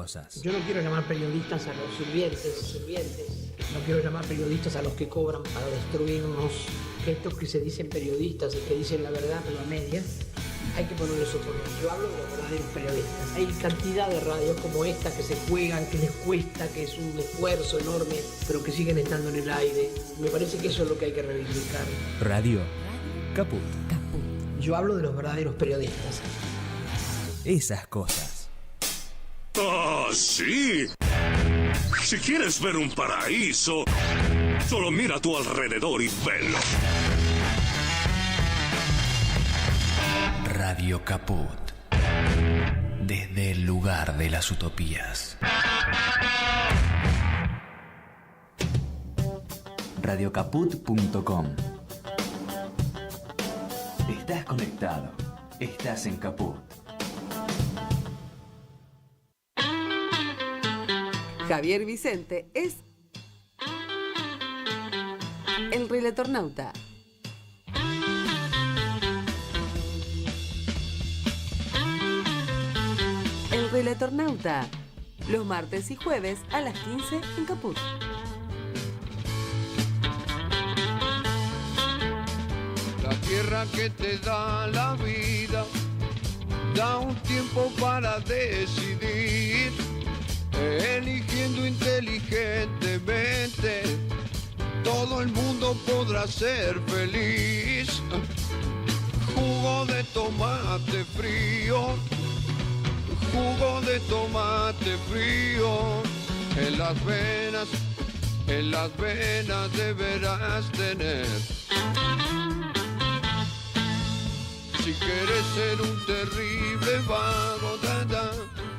cosas. Yo no quiero llamar periodistas a los sirvientes. No quiero llamar periodistas a los que cobran para destruirnos. Que estos que se dicen periodistas y que dicen la verdad pero a medias, hay que ponerle su nombre. Yo hablo de los verdaderos periodistas. Hay cantidad de radios como esta que se juegan, que les cuesta, que es un esfuerzo enorme, pero que siguen estando en el aire. Me parece que eso es lo que hay que reivindicar. Radio Caput. Yo hablo de los verdaderos periodistas. Esas cosas. ¡Ah, sí! Si quieres ver un paraíso, solo mira a tu alrededor y velo. Radio Caput. Desde el lugar de las utopías. Radiocaput.com. Estás conectado. Estás en Caput. Javier Vicente es el Relatornauta. El Relatornauta, los martes y jueves a las 15 en Caput. La tierra que te da la vida, da un tiempo para decidir, eligiendo inteligentemente, todo el mundo podrá ser feliz. Jugo de tomate frío, jugo de tomate frío, en las venas deberás tener. Si quieres ser un terrible vago,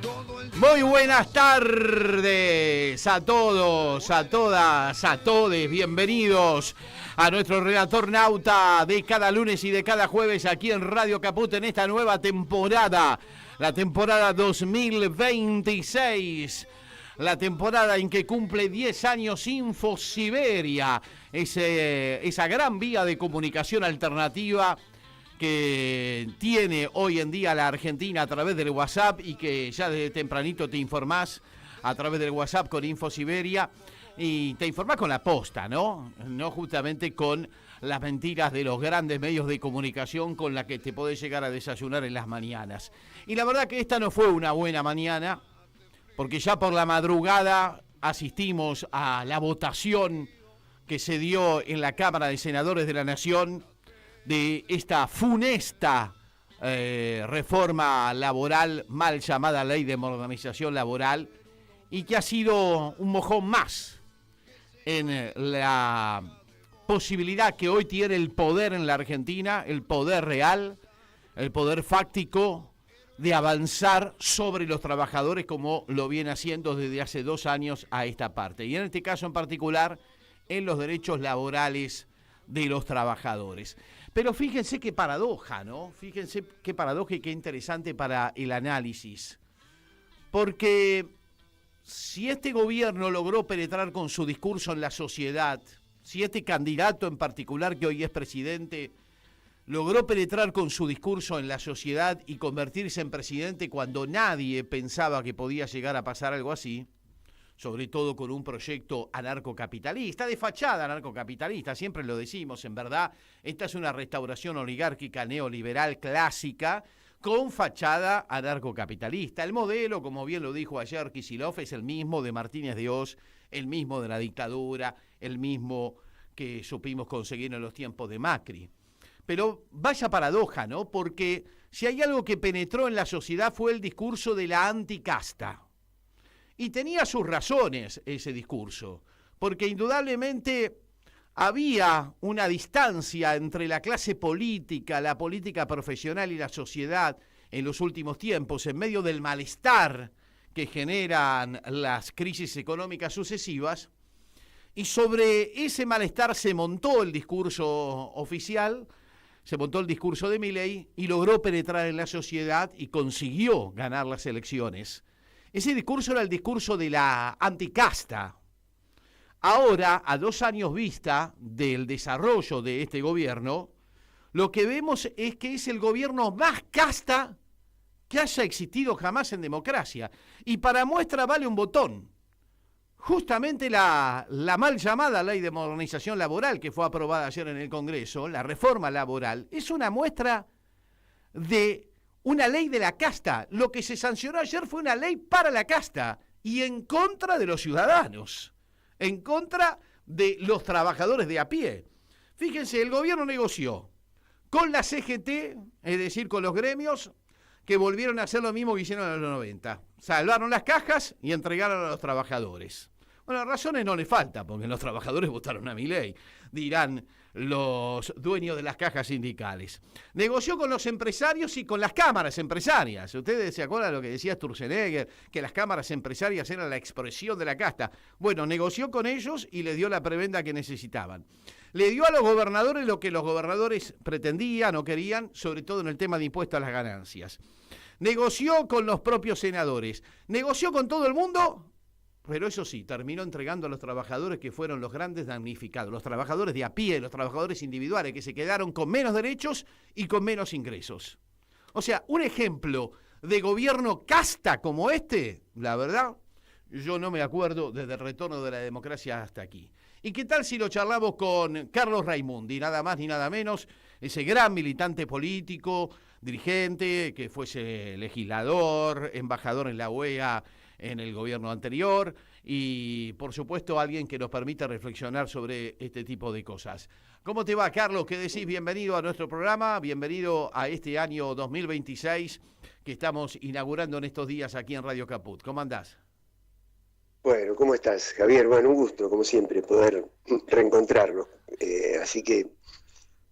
todo el... Muy buenas tardes a todos, a todas, a todes. Bienvenidos a nuestro Relatornauta de cada lunes y de cada jueves aquí en Radio Caput en esta nueva temporada. La temporada 2026. La temporada en que cumple 10 años Infosiberia. Esa gran vía de comunicación alternativa que tiene hoy en día la Argentina a través del WhatsApp y que ya desde tempranito te informás a través del WhatsApp con Infosiberia y te informás con la posta, ¿no? No justamente con las mentiras de los grandes medios de comunicación con las que te podés llegar a desayunar en las mañanas. Y la verdad que esta no fue una buena mañana, porque ya por la madrugada asistimos a la votación que se dio en la Cámara de Senadores de la Nación de esta funesta reforma laboral, mal llamada Ley de Modernización Laboral, y que ha sido un mojón más en la posibilidad que hoy tiene el poder en la Argentina, el poder real, el poder fáctico, de avanzar sobre los trabajadores como lo viene haciendo desde hace 2 años a esta parte. Y en este caso en particular, en los derechos laborales de los trabajadores. Pero fíjense qué paradoja, ¿no? Fíjense qué paradoja y qué interesante para el análisis. Porque si este gobierno logró penetrar con su discurso en la sociedad, si este candidato en particular que hoy es presidente logró penetrar con su discurso en la sociedad y convertirse en presidente cuando nadie pensaba que podía llegar a pasar algo así, sobre todo con un proyecto anarcocapitalista, de fachada anarcocapitalista, siempre lo decimos, en verdad, esta es una restauración oligárquica neoliberal clásica con fachada anarcocapitalista. El modelo, como bien lo dijo ayer Kicillof, es el mismo de Martínez de Oz, el mismo de la dictadura, el mismo que supimos conseguir en los tiempos de Macri. Pero vaya paradoja, ¿no? Porque si hay algo que penetró en la sociedad fue el discurso de la anticasta. Y tenía sus razones ese discurso, porque indudablemente había una distancia entre la clase política, la política profesional y la sociedad en los últimos tiempos, en medio del malestar que generan las crisis económicas sucesivas, y sobre ese malestar se montó el discurso oficial, se montó el discurso de Milei y logró penetrar en la sociedad y consiguió ganar las elecciones. Ese discurso era el discurso de la anticasta. Ahora, a 2 años vista del desarrollo de este gobierno, lo que vemos es que es el gobierno más casta que haya existido jamás en democracia. Y para muestra vale un botón. Justamente la mal llamada ley de modernización laboral que fue aprobada ayer en el Congreso, la reforma laboral, es una muestra de una ley de la casta. Lo que se sancionó ayer fue una ley para la casta y en contra de los ciudadanos, en contra de los trabajadores de a pie. Fíjense, el gobierno negoció con la CGT, es decir, con los gremios, que volvieron a hacer lo mismo que hicieron en los 90. Salvaron las cajas y entregaron a los trabajadores. Bueno, razones no le falta, porque los trabajadores votaron a Milei, dirán los dueños de las cajas sindicales. Negoció con los empresarios y con las cámaras empresarias. Ustedes se acuerdan de lo que decía Sturzenegger, que las cámaras empresarias eran la expresión de la casta. Bueno, negoció con ellos y les dio la prebenda que necesitaban. Le dio a los gobernadores lo que los gobernadores pretendían o querían, sobre todo en el tema de impuestos a las ganancias. Negoció con los propios senadores. Negoció con todo el mundo, pero eso sí, terminó entregando a los trabajadores que fueron los grandes damnificados, los trabajadores de a pie, los trabajadores individuales, que se quedaron con menos derechos y con menos ingresos. O sea, un ejemplo de gobierno casta como este, la verdad, yo no me acuerdo desde el retorno de la democracia hasta aquí. ¿Y qué tal si lo charlamos con Carlos Raimundi, nada más ni nada menos, ese gran militante político, dirigente, que fuese legislador, embajador en la OEA en el gobierno anterior y, por supuesto, alguien que nos permita reflexionar sobre este tipo de cosas. ¿Cómo te va, Carlos? ¿Qué decís? Bienvenido a nuestro programa, bienvenido a este año 2026 que estamos inaugurando en estos días aquí en Radio Caput. ¿Cómo andás? Bueno, ¿cómo estás, Javier? Bueno, un gusto, como siempre, poder reencontrarnos. Así que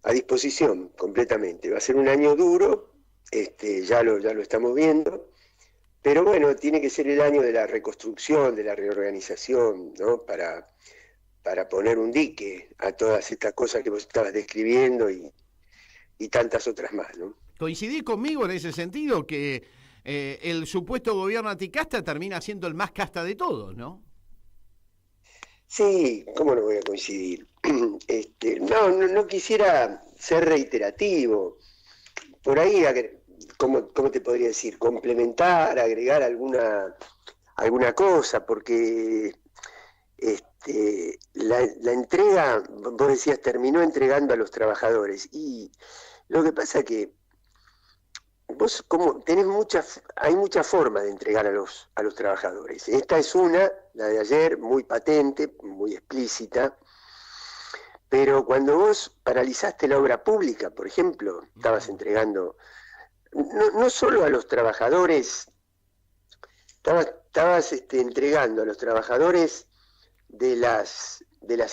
a disposición completamente. Va a ser un año duro, ya lo estamos viendo, pero bueno, tiene que ser el año de la reconstrucción, de la reorganización, ¿no? Para poner un dique a todas estas cosas que vos estabas describiendo y tantas otras más, ¿no? ¿Coincidís conmigo en ese sentido que el supuesto gobierno anticasta termina siendo el más casta de todos, ¿no? Sí, ¿cómo no voy a coincidir? No quisiera ser reiterativo. Por ahí, ¿cómo te podría decir? Complementar, agregar alguna cosa, porque la entrega, vos decías, terminó entregando a los trabajadores. Y lo que pasa que vos hay muchas formas de entregar a los trabajadores. Esta es una, la de ayer, muy patente, muy explícita, pero cuando vos paralizaste la obra pública, por ejemplo, estabas entregando, no solo a los trabajadores, estabas entregando a los trabajadores de las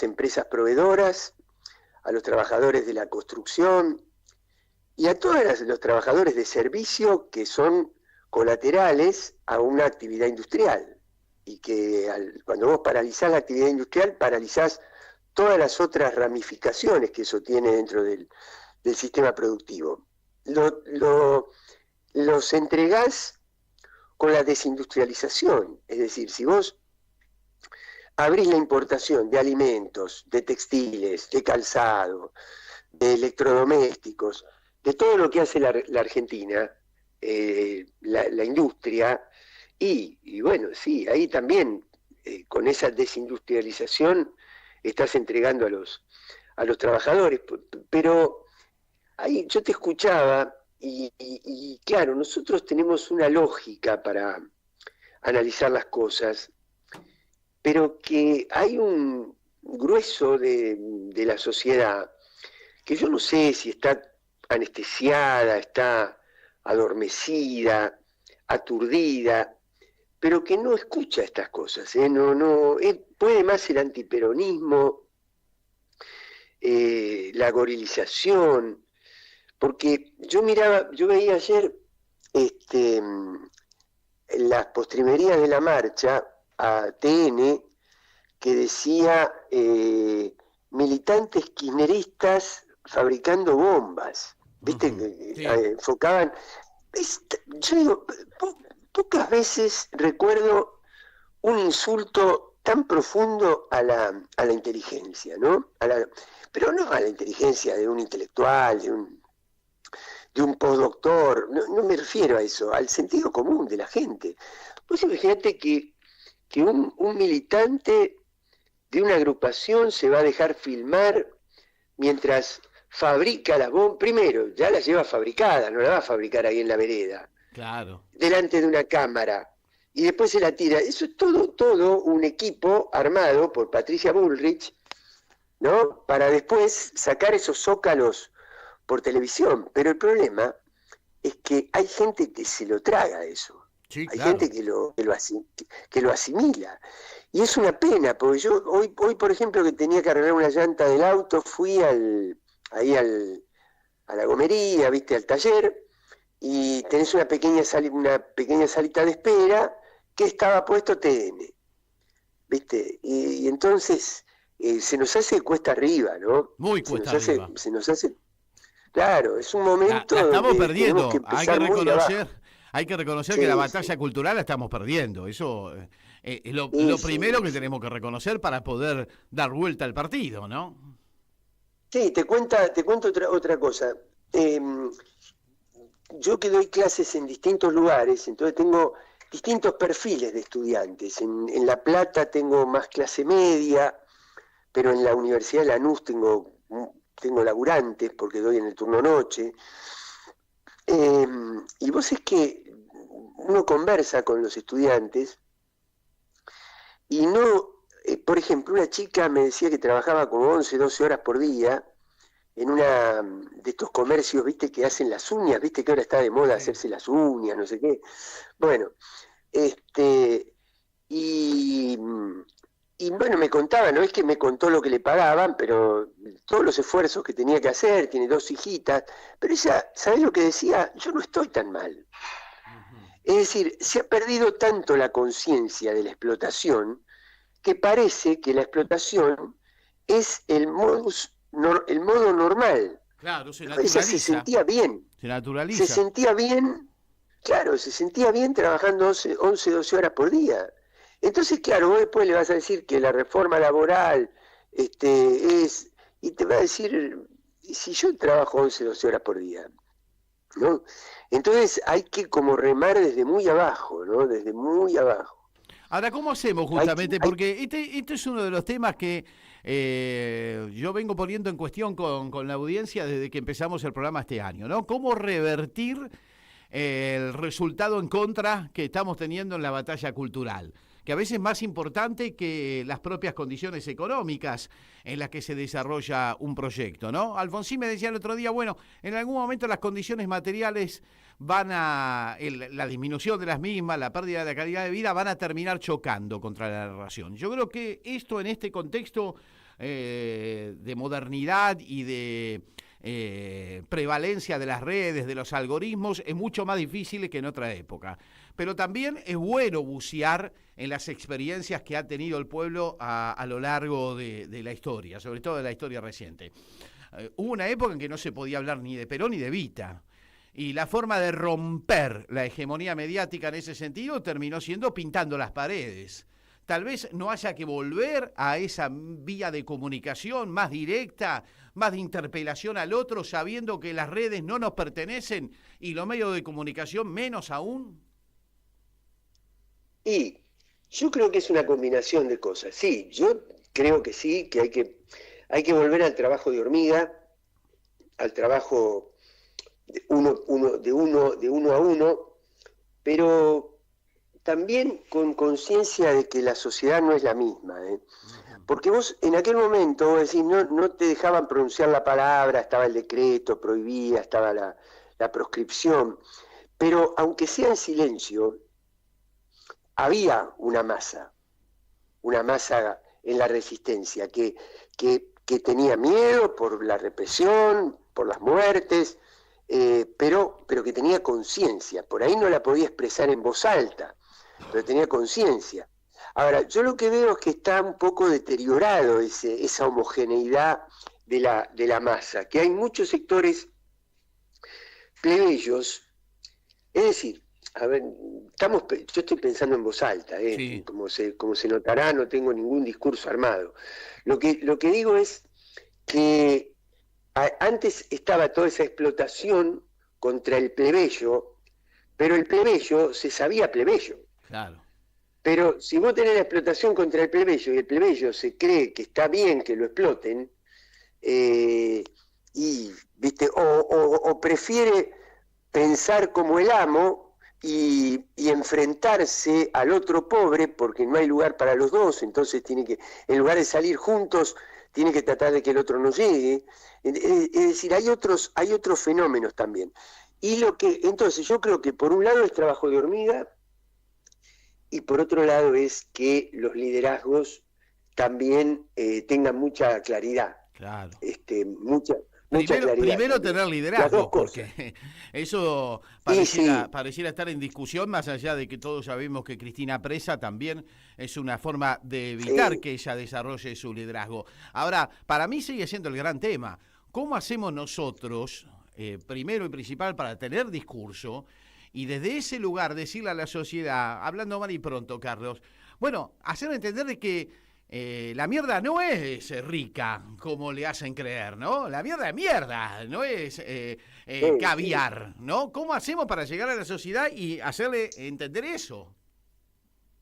empresas proveedoras, a los trabajadores de la construcción, y a todos los trabajadores de servicio que son colaterales a una actividad industrial. Y que cuando vos paralizás la actividad industrial, paralizás todas las otras ramificaciones que eso tiene dentro del sistema productivo. Los entregás con la desindustrialización. Es decir, si vos abrís la importación de alimentos, de textiles, de calzado, de electrodomésticos, de todo lo que hace la Argentina, la industria, y bueno, sí, ahí también, con esa desindustrialización, estás entregando a los trabajadores. Pero ahí yo te escuchaba, y claro, nosotros tenemos una lógica para analizar las cosas, pero que hay un grueso de la sociedad que yo no sé si está anestesiada, está adormecida, aturdida, pero que no escucha estas cosas, puede más el antiperonismo, la gorilización, porque yo veía ayer en las postrimerías de la marcha a TN que decía militantes kirchneristas fabricando bombas, ¿viste? Sí. Enfocaban. Yo digo, pocas veces recuerdo un insulto tan profundo a la inteligencia, ¿no? Pero no a la inteligencia de un intelectual, de un postdoctor, no me refiero a eso, al sentido común de la gente. Pues imagínate que un militante de una agrupación se va a dejar filmar mientras fabrica las bombas. Primero, ya las lleva fabricadas, no la va a fabricar ahí en la vereda. Claro. Delante de una cámara. Y después se la tira. Eso es todo un equipo armado por Patricia Bullrich, ¿no? Para después sacar esos zócalos por televisión. Pero el problema es que hay gente que se lo traga eso. Sí, hay claro. gente que lo asimila. Y es una pena, porque yo hoy por ejemplo, que tenía que arreglar una llanta del auto, fui a la gomería, viste, al taller, y tenés una pequeña salita de espera que estaba puesto TN, viste, y entonces se nos hace cuesta arriba, ¿no? Muy cuesta arriba. Se nos hace, claro, es un momento la estamos donde perdiendo, tenemos que empezar muy de abajo. Hay que reconocer Sí, que la batalla sí. cultural la estamos perdiendo. Eso es lo Sí, primero que sí. tenemos que reconocer para poder dar vuelta al partido, ¿no? Sí, te cuento otra cosa. Yo que doy clases en distintos lugares, entonces tengo distintos perfiles de estudiantes. En La Plata tengo más clase media, pero en la Universidad de Lanús tengo laburantes porque doy en el turno noche. Y vos es que uno conversa con los estudiantes y no, por ejemplo, una chica me decía que trabajaba como 11, 12 horas por día en una de estos comercios, viste, que hacen las uñas, viste que ahora está de moda hacerse las uñas, no sé qué. Bueno, y bueno, me contaba, no es que me contó lo que le pagaban, pero todos los esfuerzos que tenía que hacer, tiene 2 hijitas, pero ella, ¿sabés lo que decía? Yo no estoy tan mal. Es decir, se ha perdido tanto la conciencia de la explotación que parece que la explotación es el modo normal. Claro, se Ella naturaliza. se sentía bien. Se naturaliza. Se sentía bien, claro, se sentía bien trabajando 11, 12 horas por día. Entonces, claro, vos después le vas a decir que la reforma laboral es, y te va a decir, si yo trabajo 11, 12 horas por día, ¿no? Entonces hay que como remar desde muy abajo, ¿no? Desde muy abajo. Ahora, ¿cómo hacemos justamente? Porque este es uno de los temas que yo vengo poniendo en cuestión con la audiencia desde que empezamos el programa este año, ¿no? ¿Cómo revertir el resultado en contra que estamos teniendo en la batalla cultural? Que a veces es más importante que las propias condiciones económicas en las que se desarrolla un proyecto, ¿no? Alfonsín me decía el otro día, bueno, en algún momento las condiciones materiales la disminución de las mismas, la pérdida de la calidad de vida, van a terminar chocando contra la narración. Yo creo que esto en este contexto de modernidad y de prevalencia de las redes, de los algoritmos, es mucho más difícil que en otra época. Pero también es bueno bucear en las experiencias que ha tenido el pueblo a lo largo de la historia, sobre todo de la historia reciente. Hubo una época en que no se podía hablar ni de Perón ni de Evita, y la forma de romper la hegemonía mediática en ese sentido terminó siendo pintando las paredes. Tal vez no haya que volver a esa vía de comunicación más directa, más de interpelación al otro, sabiendo que las redes no nos pertenecen y los medios de comunicación menos aún. Y yo creo que es una combinación de cosas. Sí, yo creo que sí, que hay que volver al trabajo de hormiga, al trabajo de uno a uno, pero también con conciencia de que la sociedad no es la misma, ¿eh? Porque vos en aquel momento, vos decís, no te dejaban pronunciar la palabra, estaba el decreto, prohibía, estaba la proscripción, pero aunque sea en silencio, había una masa en la resistencia que tenía miedo por la represión, por las muertes, pero que tenía conciencia. Por ahí no la podía expresar en voz alta, pero tenía conciencia. Ahora, yo lo que veo es que está un poco deteriorado esa homogeneidad de la masa, que hay muchos sectores plebeyos, es decir, a ver, yo estoy pensando en voz alta, Sí. como se notará, no tengo ningún discurso armado. Lo que digo es que antes estaba toda esa explotación contra el plebeyo, pero el plebeyo se sabía plebeyo. Claro. Pero si vos tenés la explotación contra el plebeyo y el plebeyo se cree que está bien que lo exploten, ¿viste? O prefiere pensar como el amo y enfrentarse al otro pobre porque no hay lugar para los dos, entonces en lugar de salir juntos, tiene que tratar de que el otro no llegue. Es decir, hay otros fenómenos también. Entonces yo creo que por un lado es trabajo de hormiga, y por otro lado es que los liderazgos también tengan mucha claridad. Claro. Mucha claridad. Primero tener liderazgo, cosas. porque eso pareciera estar en discusión, más allá de que todos sabemos que Cristina Presa también es una forma de evitar que ella desarrolle su liderazgo. Ahora, para mí sigue siendo el gran tema. ¿Cómo hacemos nosotros, primero y principal, para tener discurso y desde ese lugar decirle a la sociedad, hablando mal y pronto, Carlos, bueno, hacer entender de que la mierda no es rica, como le hacen creer, ¿no? La mierda es mierda, no es caviar, ¿no? ¿Cómo hacemos para llegar a la sociedad y hacerle entender eso?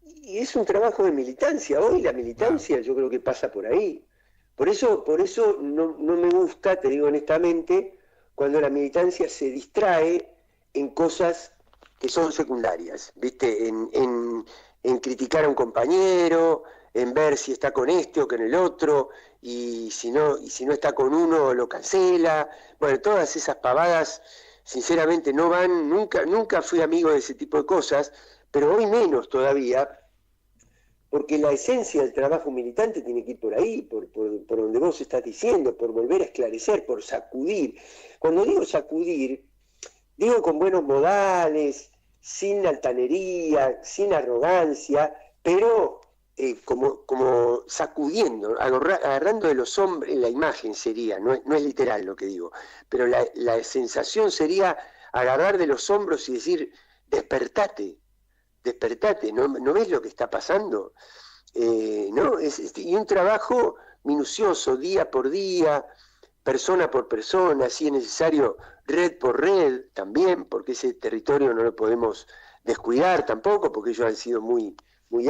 Y es un trabajo de militancia. Hoy la militancia yo creo que pasa por ahí. Por eso no me gusta, te digo honestamente, cuando la militancia se distrae en cosas que son secundarias, ¿viste? En criticar a un compañero, en ver si está con este o con el otro, y si no está con uno lo cancela. Bueno, todas esas pavadas, sinceramente, no van, nunca fui amigo de ese tipo de cosas, pero hoy menos todavía, porque la esencia del trabajo militante tiene que ir por ahí, por donde vos estás diciendo, por volver a esclarecer, por sacudir. Cuando digo sacudir, digo con buenos modales, sin altanería, sin arrogancia, pero como sacudiendo, agarrando de los hombros, la imagen sería, no es literal lo que digo, pero la sensación sería agarrar de los hombros y decir, despertate, ¿no ves lo que está pasando? ¿No? Y un trabajo minucioso, día por día, persona por persona, si es necesario, red por red también, porque ese territorio no lo podemos descuidar tampoco, porque ellos han sido muy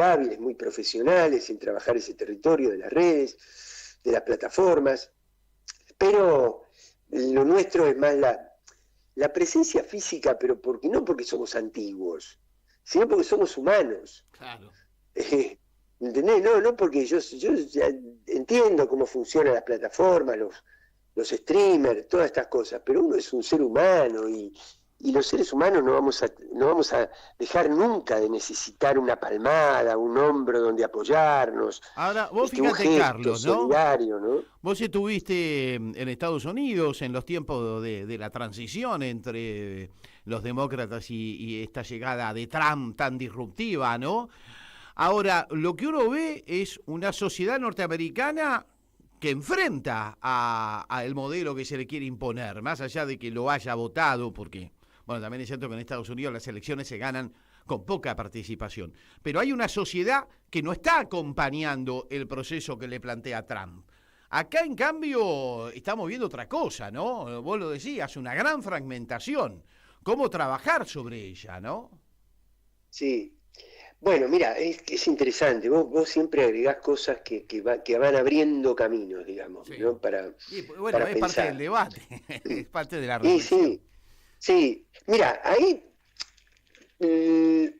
hábiles, muy profesionales en trabajar ese territorio de las redes, de las plataformas, pero lo nuestro es más la presencia física, pero no porque somos antiguos, sino porque somos humanos. Claro. ¿Entendés? No porque yo ya entiendo cómo funcionan las plataformas, los streamers, todas estas cosas, pero uno es un ser humano y los seres humanos no vamos a dejar nunca de necesitar una palmada, un hombro donde apoyarnos. Ahora, vos fíjate, un gesto Carlos, ¿no? solidario, ¿no? Vos estuviste en Estados Unidos en los tiempos de la transición entre los demócratas y esta llegada de Trump tan disruptiva, ¿no? Ahora, lo que uno ve es una sociedad norteamericana que enfrenta al modelo que se le quiere imponer, más allá de que lo haya votado, porque, bueno, también es cierto que en Estados Unidos las elecciones se ganan con poca participación, pero hay una sociedad que no está acompañando el proceso que le plantea Trump. Acá, en cambio, estamos viendo otra cosa, ¿no? Vos lo decías, una gran fragmentación. ¿Cómo trabajar sobre ella, no? Sí. Bueno, mira, es interesante. Vos siempre agregás cosas que van abriendo caminos, digamos, sí, ¿no? Bueno, es parte del debate, es parte de la reflexión. Sí. Mira, ahí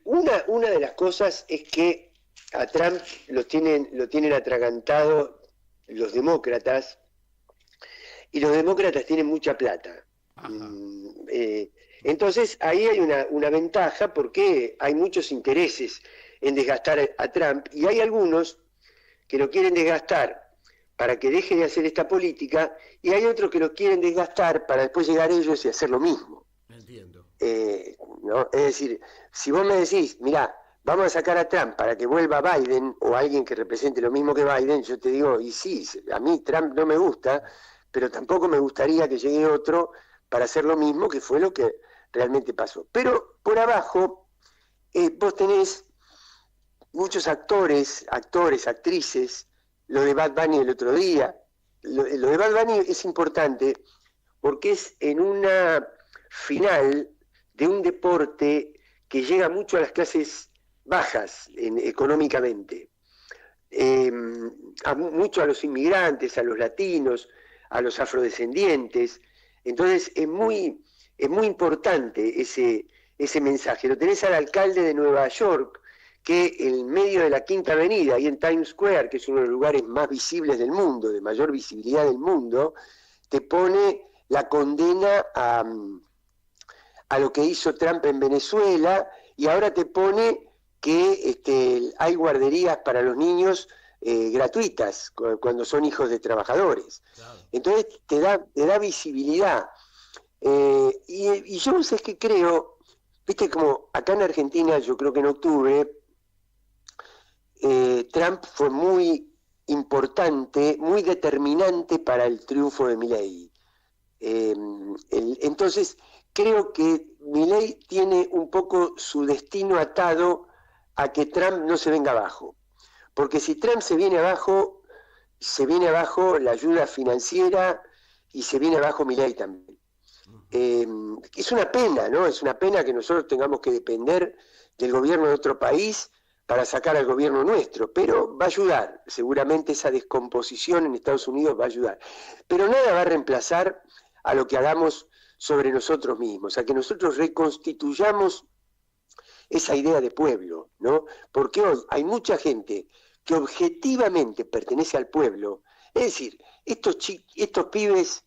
una de las cosas es que a Trump lo tienen atragantado los demócratas, y los demócratas tienen mucha plata. Entonces ahí hay una ventaja, porque hay muchos intereses en desgastar a Trump, y hay algunos que lo quieren desgastar para que deje de hacer esta política, y hay otros que lo quieren desgastar para después llegar ellos y hacer lo mismo. Entiendo. ¿No? Es decir, si vos me decís, mirá, vamos a sacar a Trump para que vuelva Biden, o alguien que represente lo mismo que Biden, yo te digo, y sí, a mí Trump no me gusta, pero tampoco me gustaría que llegue otro para hacer lo mismo, que fue lo que realmente pasó. Pero por abajo, vos tenés muchos actores, actrices, lo de Bad Bunny el otro día. Lo de Bad Bunny es importante porque es en una final de un deporte que llega mucho a las clases bajas económicamente, mucho a los inmigrantes, a los latinos, a los afrodescendientes. Entonces es muy importante ese mensaje. Lo tenés al alcalde de Nueva York, que en medio de la Quinta Avenida, ahí en Times Square, que es uno de los lugares más visibles del mundo, de mayor visibilidad del mundo, te pone la condena a lo que hizo Trump en Venezuela, y ahora te pone que hay guarderías para los niños gratuitas cuando son hijos de trabajadores. Claro. Entonces te da visibilidad. Y yo no sé qué creo, viste, como acá en Argentina, yo creo que en octubre, Trump fue muy importante, muy determinante para el triunfo de Milei. Entonces, creo que Milei tiene un poco su destino atado a que Trump no se venga abajo. Porque si Trump se viene abajo la ayuda financiera y se viene abajo Milei también. Es una pena, ¿no? Es una pena que nosotros tengamos que depender del gobierno de otro país para sacar al gobierno nuestro, pero va a ayudar, seguramente esa descomposición en Estados Unidos va a ayudar. Pero nada va a reemplazar a lo que hagamos sobre nosotros mismos, a que nosotros reconstituyamos esa idea de pueblo, ¿no? Porque hoy hay mucha gente que objetivamente pertenece al pueblo, es decir, estos pibes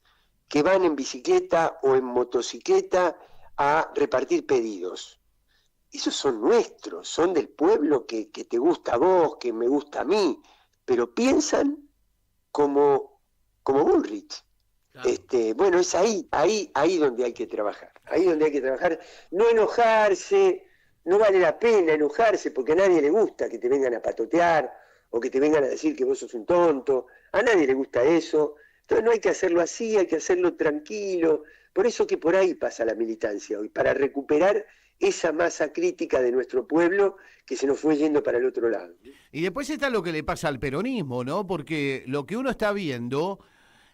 que van en bicicleta o en motocicleta a repartir pedidos. Esos son nuestros, son del pueblo que te gusta a vos, que me gusta a mí, pero piensan como Bullrich. Claro. Bueno, es ahí donde hay que trabajar, no enojarse, no vale la pena enojarse porque a nadie le gusta que te vengan a patotear o que te vengan a decir que vos sos un tonto, a nadie le gusta eso, entonces no hay que hacerlo así, hay que hacerlo tranquilo, por eso que por ahí pasa la militancia hoy, para recuperar esa masa crítica de nuestro pueblo que se nos fue yendo para el otro lado. Y después está lo que le pasa al peronismo, ¿no? Porque lo que uno está viendo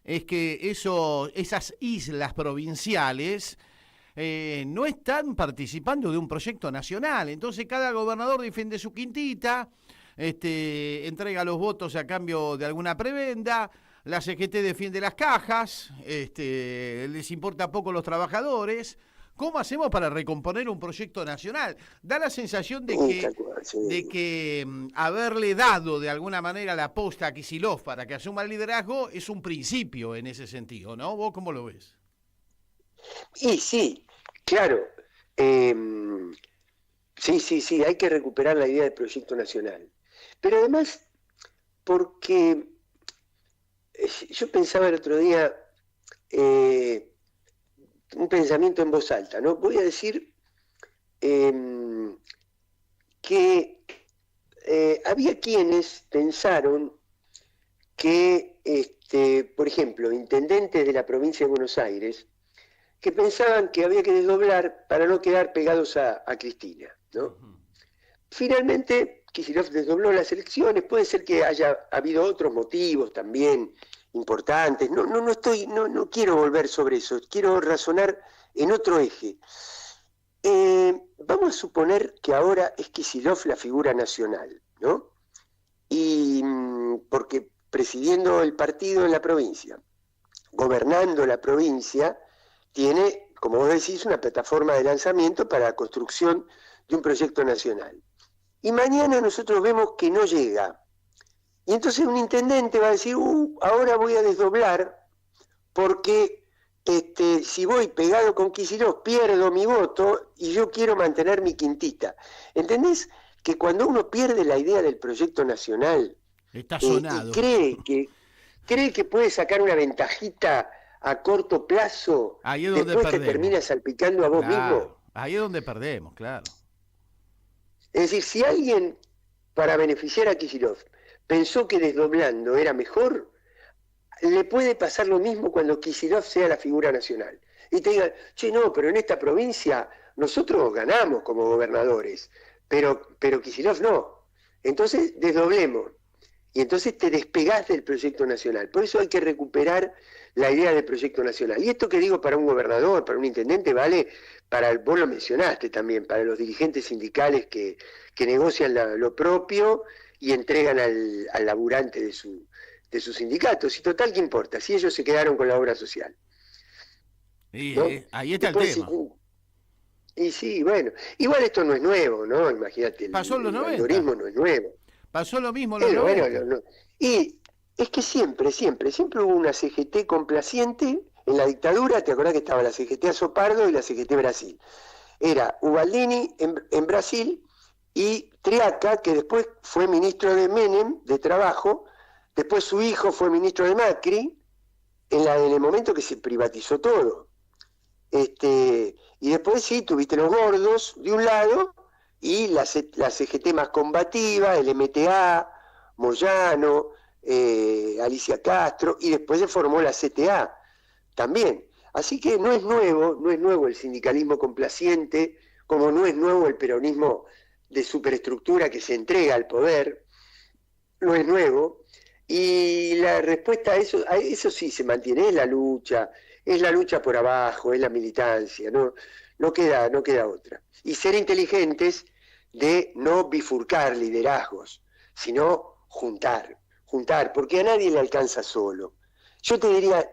es que esas islas provinciales no están participando de un proyecto nacional. Entonces cada gobernador defiende su quintita, entrega los votos a cambio de alguna prebenda, la CGT defiende las cajas, les importa poco los trabajadores. ¿Cómo hacemos para recomponer un proyecto nacional? Da la sensación de que haberle dado de alguna manera la posta a Kicillof para que asuma el liderazgo es un principio en ese sentido, ¿no? ¿Vos cómo lo ves? Y sí, claro. Sí, hay que recuperar la idea del proyecto nacional. Pero además, porque yo pensaba el otro día, un pensamiento en voz alta, ¿no? Voy a decir que había quienes pensaron que, por ejemplo, intendentes de la provincia de Buenos Aires, que pensaban que había que desdoblar para no quedar pegados a Cristina, ¿no? Uh-huh. Finalmente, Kicillof desdobló las elecciones, puede ser que haya habido otros motivos también importantes, no quiero volver sobre eso, quiero razonar en otro eje. Vamos a suponer que ahora es Kicillof la figura nacional, ¿no? Y porque presidiendo el partido en la provincia, gobernando la provincia, tiene, como vos decís, una plataforma de lanzamiento para la construcción de un proyecto nacional. Y mañana nosotros vemos que no llega. Y entonces un intendente va a decir, ahora voy a desdoblar porque si voy pegado con Kicillof pierdo mi voto y yo quiero mantener mi quintita. ¿Entendés? Que cuando uno pierde la idea del proyecto nacional, está sonado. Cree que puede sacar una ventajita a corto plazo, ahí es donde después perdemos. Te termina salpicando a vos mismo. Ahí es donde perdemos, claro. Es decir, si alguien, para beneficiar a Kicillof, pensó que desdoblando era mejor, le puede pasar lo mismo cuando Kicillof sea la figura nacional. Y te digan, no, pero en esta provincia nosotros ganamos como gobernadores, pero Kicillof no. Entonces desdoblemos. Y entonces te despegás del proyecto nacional. Por eso hay que recuperar la idea del proyecto nacional. Y esto que digo para un gobernador, para un intendente, vale para, vos lo mencionaste también, para los dirigentes sindicales que negocian lo propio y entregan al laburante de su sindicato. Si total, ¿qué importa? Si ellos se quedaron con la obra social. Y ¿no? ahí está Después, el tema. Y sí, bueno, igual esto no es nuevo, ¿no? Imagínate, Pasó en los 90. algoritmo no es nuevo. Pasó lo mismo en los Pero 90. bueno, y es que siempre hubo una CGT complaciente en la dictadura. ¿Te acordás que estaba la CGT Azopardo y la CGT Brasil? Era Ubaldini en Brasil y Triaca, que después fue ministro de Menem, de Trabajo, después su hijo fue ministro de Macri, en el momento que se privatizó todo. Y después sí, tuviste los gordos de un lado y la CGT más combativa, el MTA, Moyano, Alicia Castro, y después se formó la CTA también. Así que no es nuevo el sindicalismo complaciente, como no es nuevo el peronismo de superestructura que se entrega al poder, no es nuevo. Y la respuesta a eso sí se mantiene, es la lucha por abajo, es la militancia, no queda otra. Y ser inteligentes de no bifurcar liderazgos, sino juntar, porque a nadie le alcanza solo. Yo te diría,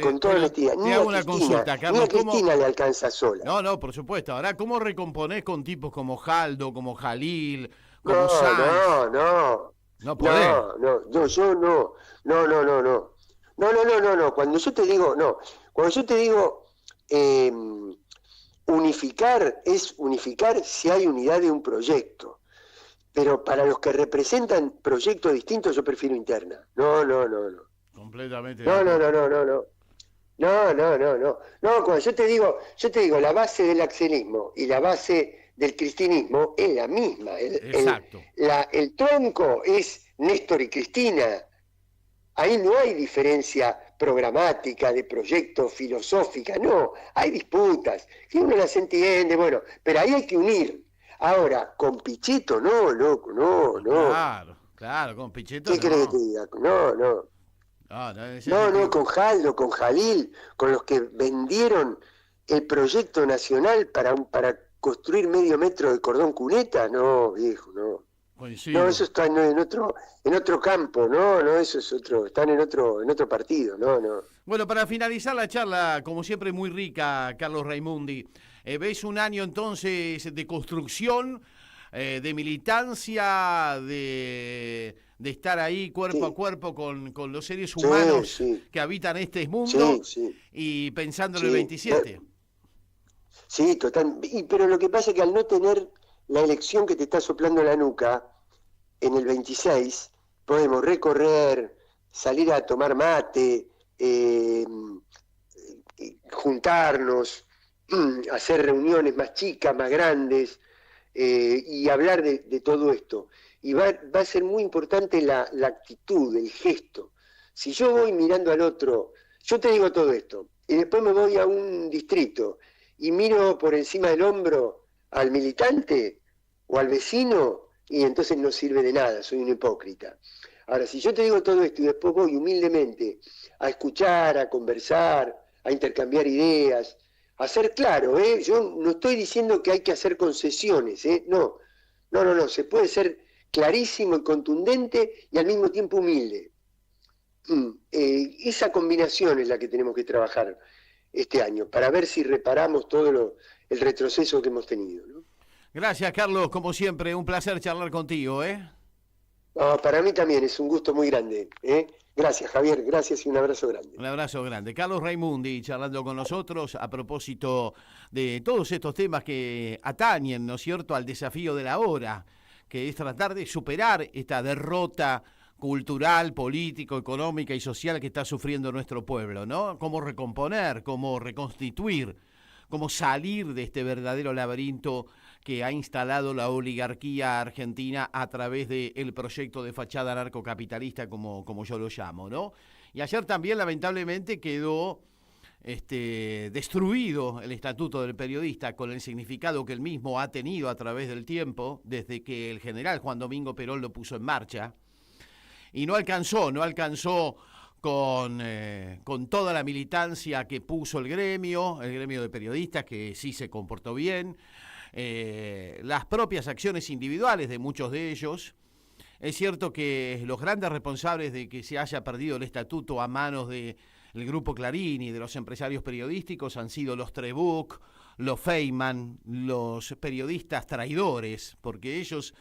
con toda honestidad, ni a Cristina le alcanza sola. No, por supuesto. Ahora, ¿cómo recomponés con tipos como Jaldo, como Jalil, como Sanz? No podés. No. Cuando yo te digo unificar, es unificar si hay unidad de un proyecto. Pero para los que representan proyectos distintos, yo prefiero interna. No. Completamente. No. No, cuando yo te digo, la base del axelismo y la base del cristinismo es la misma. Exacto. El tronco es Néstor y Cristina. Ahí no hay diferencia programática, de proyecto, filosófica, no. Hay disputas, que uno las entiende, bueno, pero ahí hay que unir. Ahora, con Pichetto, no, loco, no. Claro, con Pichetto ¿Qué crees que te diga? No, con Jaldo, con Jalil, con los que vendieron el proyecto nacional para construir medio metro de cordón cuneta, no, viejo, no. Coincido. No, eso está en otro campo, no, eso es otro, están en otro partido, no. Bueno, para finalizar la charla, como siempre muy rica, Carlos Raimundi, ¿ves un año entonces de construcción, de militancia, de estar ahí cuerpo a cuerpo con los seres humanos que habitan este mundo y pensando en el 27? Sí, total. Pero lo que pasa es que al no tener la elección que te está soplando la nuca, en el 26 podemos recorrer, salir a tomar mate, juntarnos, hacer reuniones más chicas, más grandes, y hablar de todo esto. Y va a ser muy importante la actitud, el gesto. Si yo voy mirando al otro, yo te digo todo esto, y después me voy a un distrito y miro por encima del hombro al militante o al vecino, y entonces no sirve de nada, soy un hipócrita. Ahora, si yo te digo todo esto y después voy humildemente a escuchar, a conversar, a intercambiar ideas, a ser claro, yo no estoy diciendo que hay que hacer concesiones, no, se puede ser clarísimo y contundente y al mismo tiempo humilde. Esa combinación es la que tenemos que trabajar este año, para ver si reparamos todo el retroceso que hemos tenido, ¿no? Gracias, Carlos, como siempre, un placer charlar contigo, No, para mí también, es un gusto muy grande, Gracias, Javier, gracias y un abrazo grande. Un abrazo grande. Carlos Raimundi charlando con nosotros a propósito de todos estos temas que atañen, ¿no es cierto?, al desafío de la hora, que es tratar de superar esta derrota cultural, político, económica y social que está sufriendo nuestro pueblo, ¿no? Cómo recomponer, cómo reconstituir, cómo salir de este verdadero laberinto que ha instalado la oligarquía argentina a través del proyecto de fachada narcocapitalista, como yo lo llamo, ¿no? Y ayer también, lamentablemente, quedó destruido el Estatuto del Periodista, con el significado que el mismo ha tenido a través del tiempo, desde que el general Juan Domingo Perón lo puso en marcha. y no alcanzó con toda la militancia que puso el gremio de periodistas, que sí se comportó bien, las propias acciones individuales de muchos de ellos. Es cierto que los grandes responsables de que se haya perdido el estatuto a manos del Grupo Clarín y de los empresarios periodísticos han sido los Trebuch, los Feynman, los periodistas traidores, porque ellos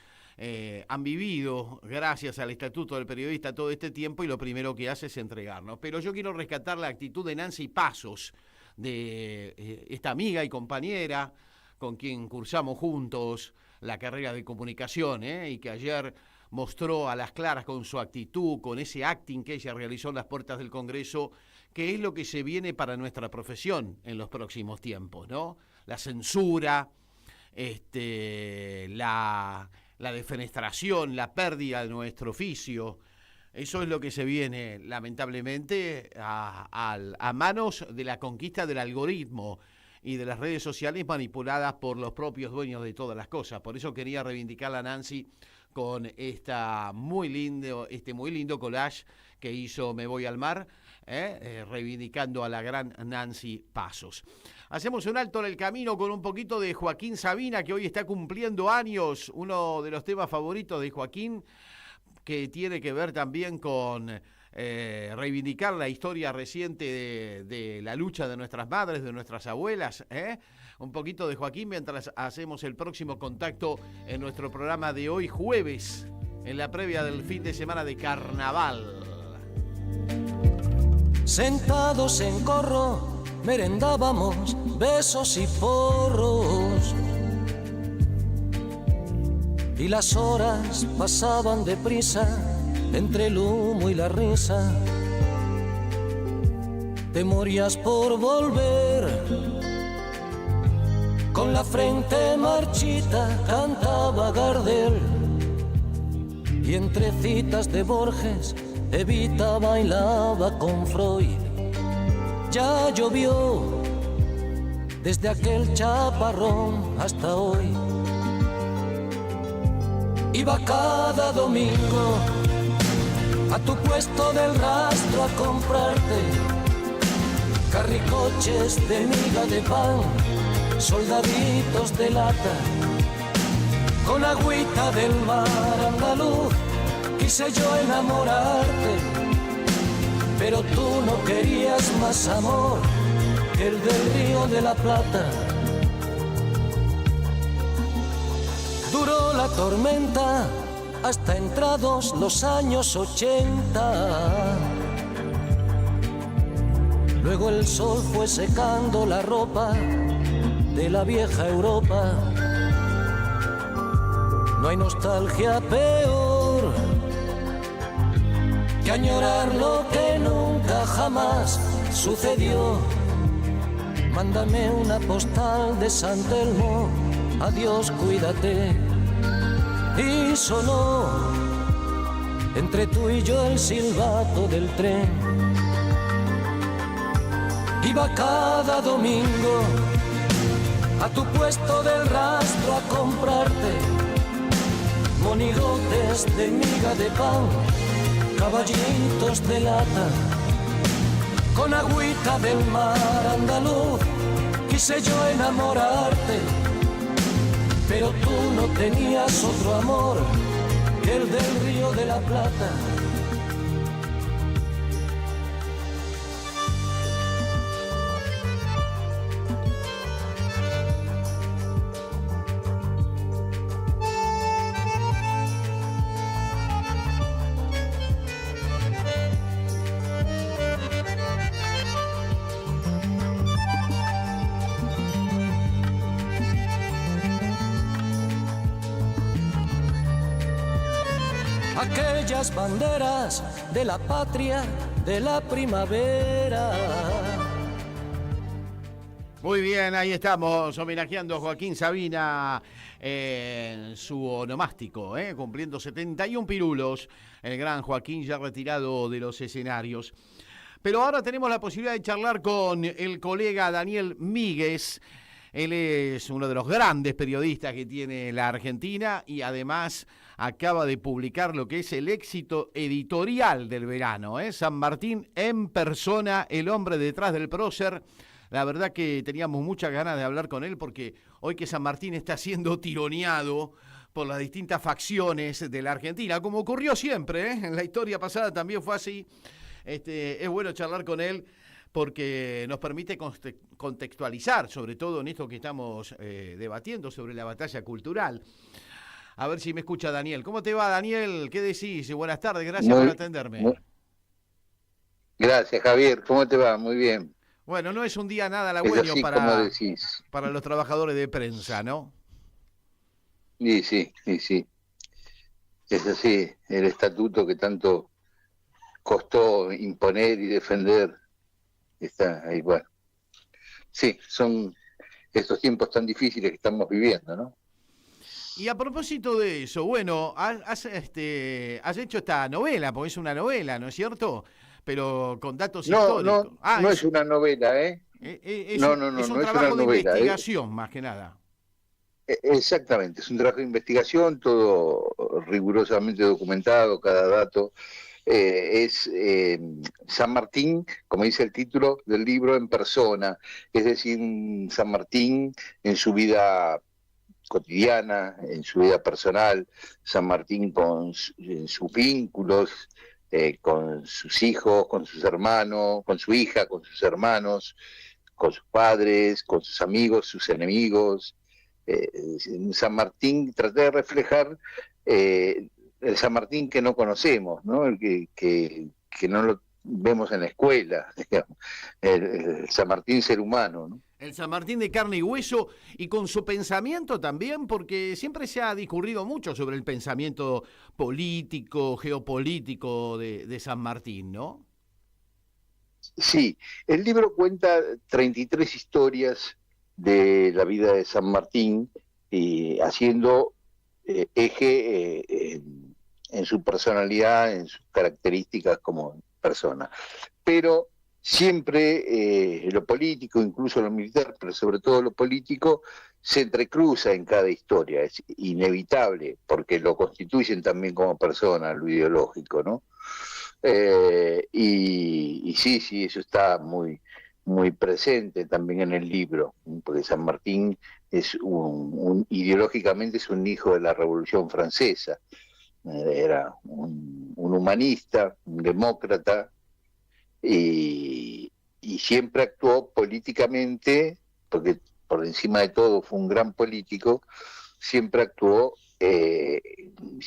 han vivido gracias al Estatuto del Periodista todo este tiempo y lo primero que hace es entregarnos. Pero yo quiero rescatar la actitud de Nancy Pasos, de esta amiga y compañera con quien cursamos juntos la carrera de comunicación, y que ayer mostró a las claras con su actitud, con ese acting que ella realizó en las puertas del Congreso, que es lo que se viene para nuestra profesión en los próximos tiempos, ¿no? La censura, la defenestración, la pérdida de nuestro oficio. Eso es lo que se viene, lamentablemente, a manos de la conquista del algoritmo y de las redes sociales manipuladas por los propios dueños de todas las cosas. Por eso quería reivindicar a Nancy con este muy lindo collage que hizo Me Voy al Mar, reivindicando a la gran Nancy Pasos. Hacemos un alto en el camino con un poquito de Joaquín Sabina, que hoy está cumpliendo años, uno de los temas favoritos de Joaquín, que tiene que ver también con reivindicar la historia reciente de la lucha de nuestras madres, de nuestras abuelas. Un poquito de Joaquín mientras hacemos el próximo contacto en nuestro programa de hoy jueves, en la previa del fin de semana de Carnaval. Sentados en corro, merendábamos besos y porros, y las horas pasaban deprisa entre el humo y la risa. Te morías por volver, con la frente marchita cantaba Gardel, y entre citas de Borges Evita bailaba con Freud. Ya llovió desde aquel chaparrón hasta hoy. Iba cada domingo a tu puesto del rastro a comprarte carricoches de miga de pan, soldaditos de lata, con agüita del mar andaluz. Quise yo enamorarte, pero tú no querías más amor que el del Río de la Plata. Duró la tormenta hasta entrados los años 80. Luego el sol fue secando la ropa de la vieja Europa. No hay nostalgia peor que añorar lo que nunca jamás sucedió. Mándame una postal de San Telmo, adiós, cuídate. Y sonó entre tú y yo el silbato del tren. Iba cada domingo a tu puesto del rastro a comprarte monigotes de miga de pan, caballitos de lata, con agüita del mar andaluz. Quise yo enamorarte, pero tú no tenías otro amor que el del Río de la Plata. Aquellas banderas de la patria, de la primavera. Muy bien, ahí estamos homenajeando a Joaquín Sabina en su onomástico, cumpliendo 71 pirulos, el gran Joaquín ya retirado de los escenarios. Pero ahora tenemos la posibilidad de charlar con el colega Daniel Míguez, Él es uno de los grandes periodistas que tiene la Argentina y además acaba de publicar lo que es el éxito editorial del verano, ¿eh? San Martín en persona, el hombre detrás del prócer. La verdad que teníamos muchas ganas de hablar con él porque hoy que San Martín está siendo tironeado por las distintas facciones de la Argentina, como ocurrió siempre, ¿eh? En la historia pasada también fue así. Es bueno charlar con él porque nos permite contextualizar, sobre todo en esto que estamos debatiendo sobre la batalla cultural. A ver si me escucha Daniel. ¿Cómo te va, Daniel? ¿Qué decís? Buenas tardes, gracias por atenderme. Gracias, Javier. ¿Cómo te va? Muy bien. Bueno, no es un día nada halagüeño para los trabajadores de prensa, ¿no? Sí. Es así, el estatuto que tanto costó imponer y defender está ahí, bueno. Sí, son estos tiempos tan difíciles que estamos viviendo, ¿no? Y a propósito de eso, bueno, has hecho esta novela, porque es una novela, ¿no es cierto? Pero con datos históricos. No es una novela, ¿eh? Es un trabajo de investigación, más que nada. Exactamente, es un trabajo de investigación, todo rigurosamente documentado, cada dato. Es San Martín, como dice el título del libro, en persona, es decir, San Martín en su vida cotidiana, en su vida personal, San Martín en sus vínculos, con sus hijos, con sus hermanos, con su hija, con sus hermanos, con sus padres, con sus amigos, sus enemigos. San Martín, traté de reflejar el San Martín que no conocemos, ¿no? El que no lo vemos en la escuela, digamos. El San Martín ser humano, ¿no? El San Martín de carne y hueso, y con su pensamiento también, porque siempre se ha discurrido mucho sobre el pensamiento político, geopolítico de San Martín, ¿no? Sí, el libro cuenta 33 historias de la vida de San Martín, haciendo eje en su personalidad, en sus características como persona. Pero siempre lo político, incluso lo militar, pero sobre todo lo político, se entrecruza en cada historia, es inevitable, porque lo constituyen también como persona, lo ideológico, ¿no? Y sí, eso está muy presente también en el libro, porque San Martín es ideológicamente es un hijo de la Revolución Francesa, era un humanista, un demócrata, y siempre actuó políticamente, porque por encima de todo fue un gran político, siempre actuó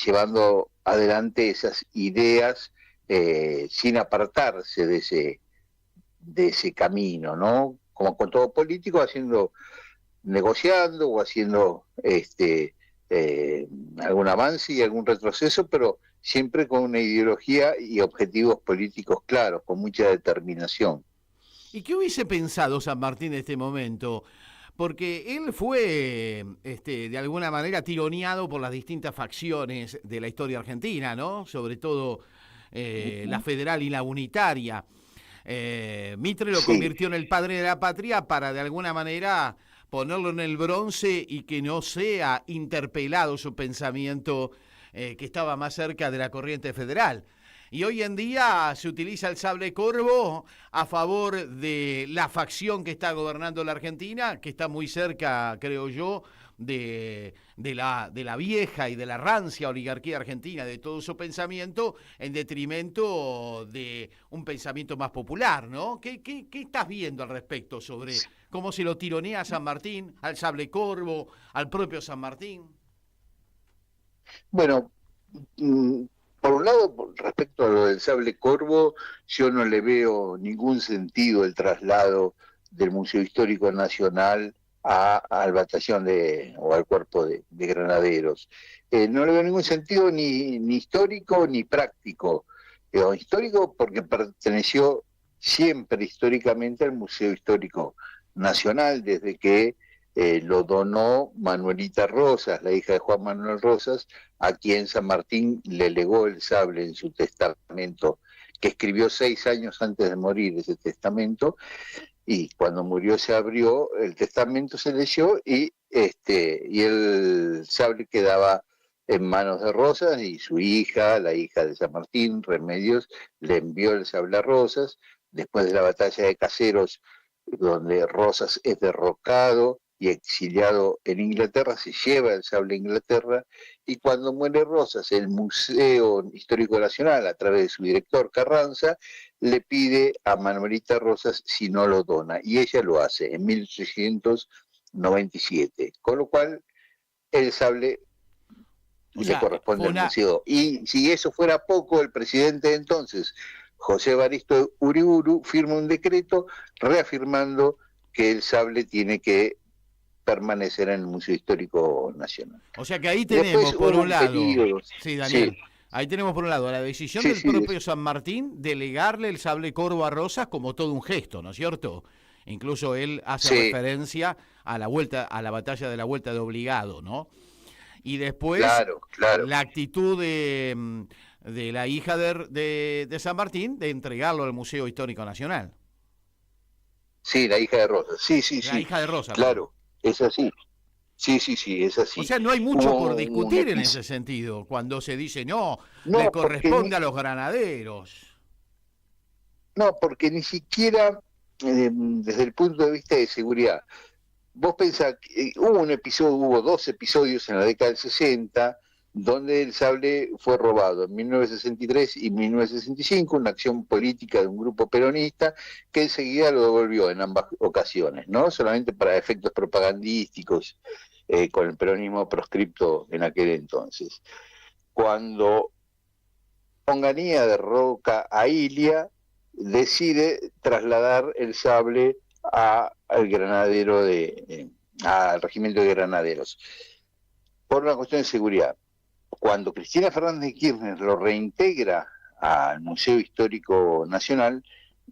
llevando adelante esas ideas sin apartarse de ese camino, ¿no? Como con todo político, negociando o haciendo algún avance y algún retroceso, pero siempre con una ideología y objetivos políticos claros, con mucha determinación. ¿Y qué hubiese pensado San Martín en este momento? Porque él fue, de alguna manera, tironeado por las distintas facciones de la historia argentina, ¿no? Sobre todo la federal y la unitaria. Mitre lo convirtió en el padre de la patria para, de alguna manera, ponerlo en el bronce y que no sea interpelado su pensamiento que estaba más cerca de la corriente federal. Y hoy en día se utiliza el sable corvo a favor de la facción que está gobernando la Argentina, que está muy cerca, creo yo, de la vieja y de la rancia oligarquía argentina, de todo su pensamiento, en detrimento de un pensamiento más popular, ¿no? ¿Qué estás viendo al respecto sobre cómo se lo tironea a San Martín, al sable corvo, al propio San Martín? Bueno, por un lado, respecto a lo del sable corvo, yo no le veo ningún sentido el traslado del Museo Histórico Nacional al batallón o al cuerpo de granaderos. No le veo ningún sentido ni histórico ni práctico. Histórico porque perteneció siempre históricamente al Museo Histórico Nacional, desde que lo donó Manuelita Rosas, la hija de Juan Manuel Rosas, a quien San Martín le legó el sable en su testamento, que escribió 6 años antes de morir ese testamento, y cuando murió se abrió, el testamento se leyó y el sable quedaba en manos de Rosas, y su hija, la hija de San Martín, Remedios, le envió el sable a Rosas. Después de la batalla de Caseros, donde Rosas es derrocado y exiliado en Inglaterra, se lleva el sable a Inglaterra, y cuando muere Rosas, el Museo Histórico Nacional, a través de su director Carranza, le pide a Manuelita Rosas si no lo dona, y ella lo hace en 1897, con lo cual el sable le corresponde al museo. Y si eso fuera poco, el presidente de entonces, José Evaristo Uriburu, firma un decreto reafirmando que el sable tiene que permanecer en el Museo Histórico Nacional. O sea que ahí tenemos, después, por un lado, sí, Daniel, sí. Ahí tenemos por un lado la decisión del propio San Martín de legarle el sable corvo a Rosas como todo un gesto, ¿no es cierto? Incluso él hace referencia a la batalla de la Vuelta de Obligado, ¿no? Y después la actitud de la hija de San Martín de entregarlo al Museo Histórico Nacional. Sí, la hija de Rosas. Sí. La hija de Rosas. Claro, es así. Sí, es así. O sea, no hay mucho por discutir en ese sentido, cuando se dice, no le corresponde a los granaderos. No, porque ni siquiera desde el punto de vista de seguridad. Vos pensás que hubo 2 episodios en la década del 60 donde el sable fue robado, en 1963 y 1965, una acción política de un grupo peronista que enseguida lo devolvió en ambas ocasiones, no solamente para efectos propagandísticos, con el peronismo proscripto en aquel entonces. Cuando Onganía derroca a Ilia, decide trasladar el sable al granadero al regimiento de granaderos, por una cuestión de seguridad. Cuando Cristina Fernández de Kirchner lo reintegra al Museo Histórico Nacional,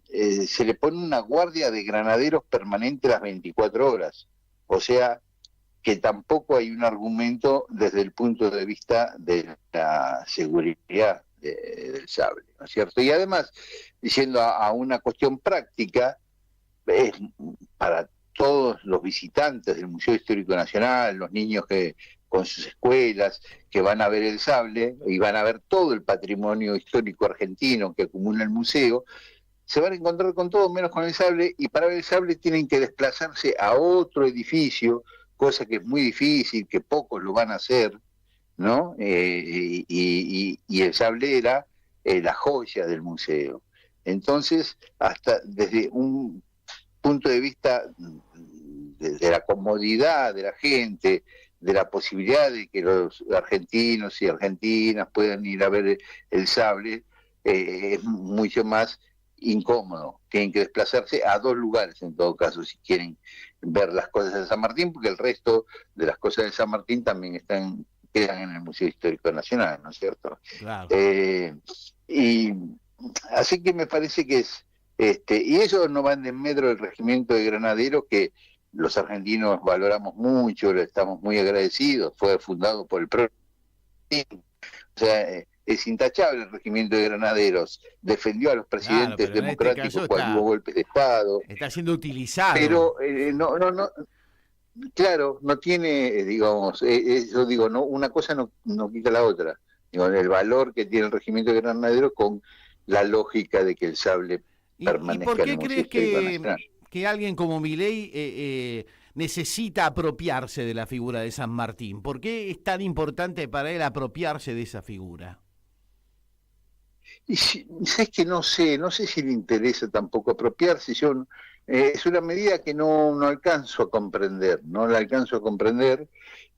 se le pone una guardia de granaderos permanente las 24 horas. O sea, que tampoco hay un argumento desde el punto de vista de la seguridad del sable, ¿no es cierto? Y además, diciendo a una cuestión práctica, es para todos los visitantes del Museo Histórico Nacional, los niños que con sus escuelas, que van a ver el sable y van a ver todo el patrimonio histórico argentino que acumula el museo, se van a encontrar con todo menos con el sable, y para ver el sable tienen que desplazarse a otro edificio, cosa que es muy difícil, que pocos lo van a hacer, ¿no? Y el sable era la joya del museo. Entonces, hasta desde un punto de vista de la comodidad de la gente, de la posibilidad de que los argentinos y argentinas puedan ir a ver el sable, es mucho más incómodo. Tienen que desplazarse a 2 lugares en todo caso si quieren ver las cosas de San Martín, porque el resto de las cosas de San Martín también quedan en el Museo Histórico Nacional, ¿no es cierto? Claro. Y así que me parece que es y ellos no van de medro del regimiento de granaderos, que los argentinos valoramos mucho, le estamos muy agradecidos, fue fundado por el propio. O sea, es intachable el regimiento de granaderos, defendió a los presidentes democráticos cuando hubo golpes de Estado. Está siendo utilizado. Pero no, claro, no tiene, digamos, yo digo, no, una cosa no quita la otra. Digo, el valor que tiene el regimiento de granaderos con la lógica de que el sable permanezca. ¿Y por qué crees que alguien como Milei necesita apropiarse de la figura de San Martín? ¿Por qué es tan importante para él apropiarse de esa figura? Y es que no sé si le interesa tampoco apropiarse. Yo es una medida que no alcanzo a comprender,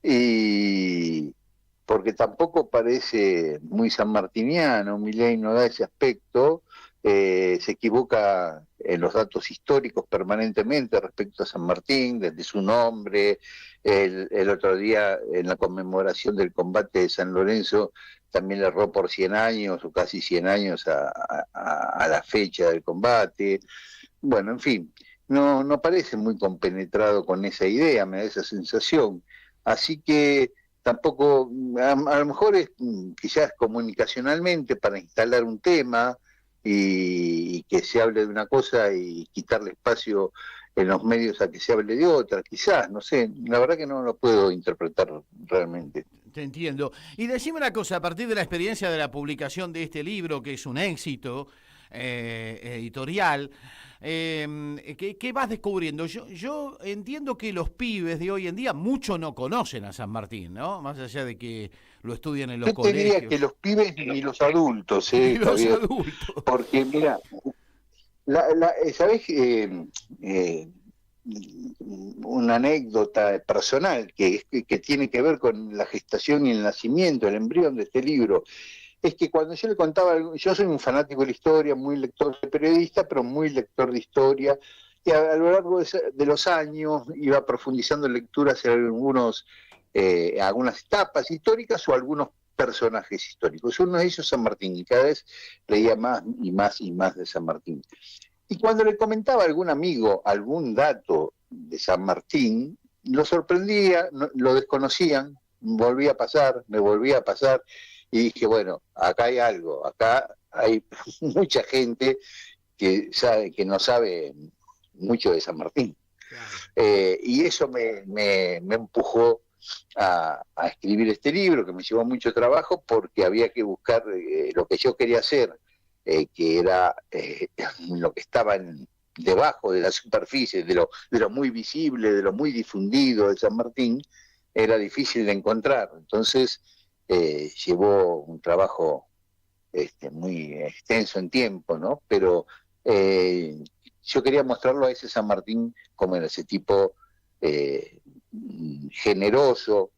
y porque tampoco parece muy sanmartiniano. Milei no da ese aspecto. Se equivoca en los datos históricos permanentemente respecto a San Martín, desde su nombre. El otro día, en la conmemoración del combate de San Lorenzo, también le erró por 100 años o casi 100 años a la fecha del combate. Bueno, en fin, no parece muy compenetrado con esa idea, me da esa sensación. Así que tampoco, a lo mejor es quizás comunicacionalmente para instalar un tema, y que se hable de una cosa y quitarle espacio en los medios a que se hable de otra, quizás, no sé, la verdad que no lo puedo interpretar realmente. Te entiendo. Y decime una cosa, a partir de la experiencia de la publicación de este libro, que es un éxito editorial, ¿qué vas descubriendo? Yo entiendo que los pibes de hoy en día mucho no conocen a San Martín, ¿no? Más allá de que lo estudian en los colegios. Yo te diría que los pibes y los adultos, porque mira, ¿sabés? Una anécdota personal que tiene que ver con la gestación y el nacimiento, el embrión de este libro, es que cuando yo le contaba, yo soy un fanático de la historia, muy lector de periodista, pero muy lector de historia, y a lo largo de los años iba profundizando en lecturas en algunas etapas históricas o algunos personajes históricos. Uno de ellos San Martín, y cada vez leía más y más y más de San Martín. Y cuando le comentaba a algún amigo algún dato de San Martín, lo sorprendía, lo desconocían, me volvía a pasar, y dije, bueno, acá hay algo, acá hay mucha gente que no sabe mucho de San Martín. Y eso me empujó a escribir este libro, que me llevó mucho trabajo, porque había que buscar lo que yo quería hacer, que era lo que estaba debajo de la superficie, de lo muy visible, de lo muy difundido de San Martín, era difícil de encontrar. Entonces llevó un trabajo muy extenso en tiempo, ¿no? Pero yo quería mostrarlo a ese San Martín como era ese tipo generoso,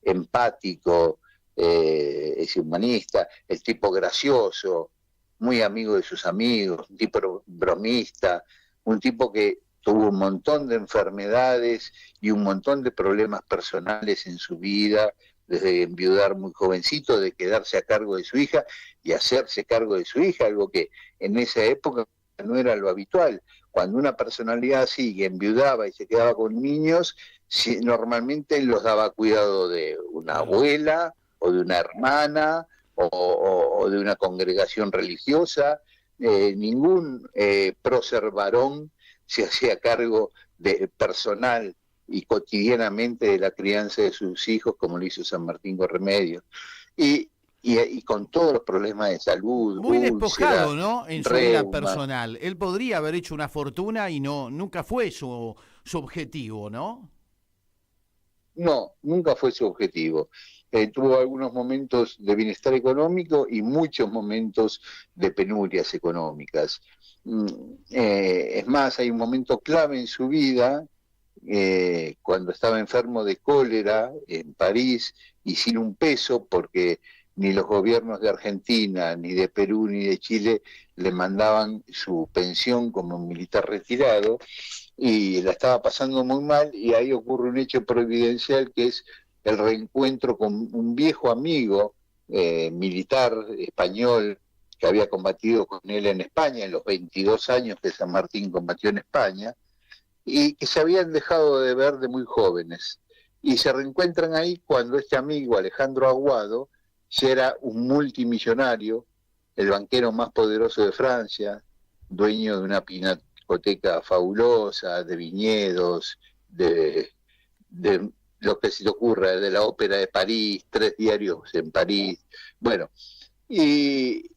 empático, ese humanista, el tipo gracioso, muy amigo de sus amigos, un tipo bromista, un tipo que tuvo un montón de enfermedades y un montón de problemas personales en su vida, desde enviudar muy jovencito, de quedarse a cargo de su hija y hacerse cargo de su hija, algo que en esa época no era lo habitual. Cuando una personalidad así enviudaba y se quedaba con niños, normalmente los daba cuidado de una abuela o de una hermana o de una congregación religiosa. Ningún prócer varón se hacía cargo personal y cotidianamente de la crianza de sus hijos, como lo hizo San Martín con Remedios. Y con todos los problemas de salud. Muy despojado, ¿no? En su vida personal. Él podría haber hecho una fortuna y nunca fue su objetivo, ¿no? No, nunca fue su objetivo. Tuvo algunos momentos de bienestar económico y muchos momentos de penurias económicas. Es más, hay un momento clave en su vida, cuando estaba enfermo de cólera en París y sin un peso, porque ni los gobiernos de Argentina, ni de Perú, ni de Chile le mandaban su pensión como militar retirado, y la estaba pasando muy mal, y ahí ocurre un hecho providencial que es el reencuentro con un viejo amigo militar español que había combatido con él en España en los 22 años que San Martín combatió en España, y que se habían dejado de ver de muy jóvenes. Y se reencuentran ahí cuando este amigo, Alejandro Aguado, ya era un multimillonario, el banquero más poderoso de Francia, dueño de una pinacoteca fabulosa, de viñedos, de lo que se te ocurra, de la Ópera de París, 3 diarios en París. Bueno, y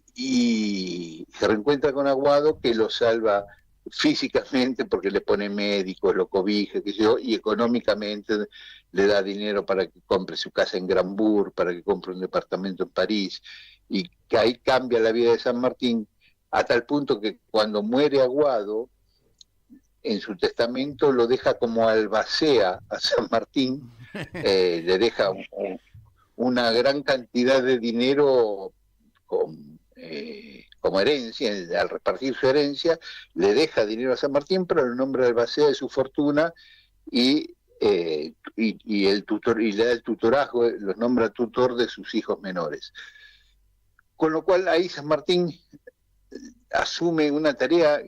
se reencuentra con Aguado, que lo salva físicamente porque le pone médicos, lo cobija, qué sé yo, y económicamente le da dinero para que compre su casa en Grambourg, para que compre un departamento en París, y que ahí cambia la vida de San Martín, a tal punto que cuando muere Aguado, en su testamento lo deja como albacea a San Martín, le deja una gran cantidad de dinero como herencia. Al repartir su herencia, le deja dinero a San Martín, pero lo nombra albacea de su fortuna, y el tutor, y le da el tutorazgo, los nombra tutor de sus hijos menores. Con lo cual ahí San Martín asume una tarea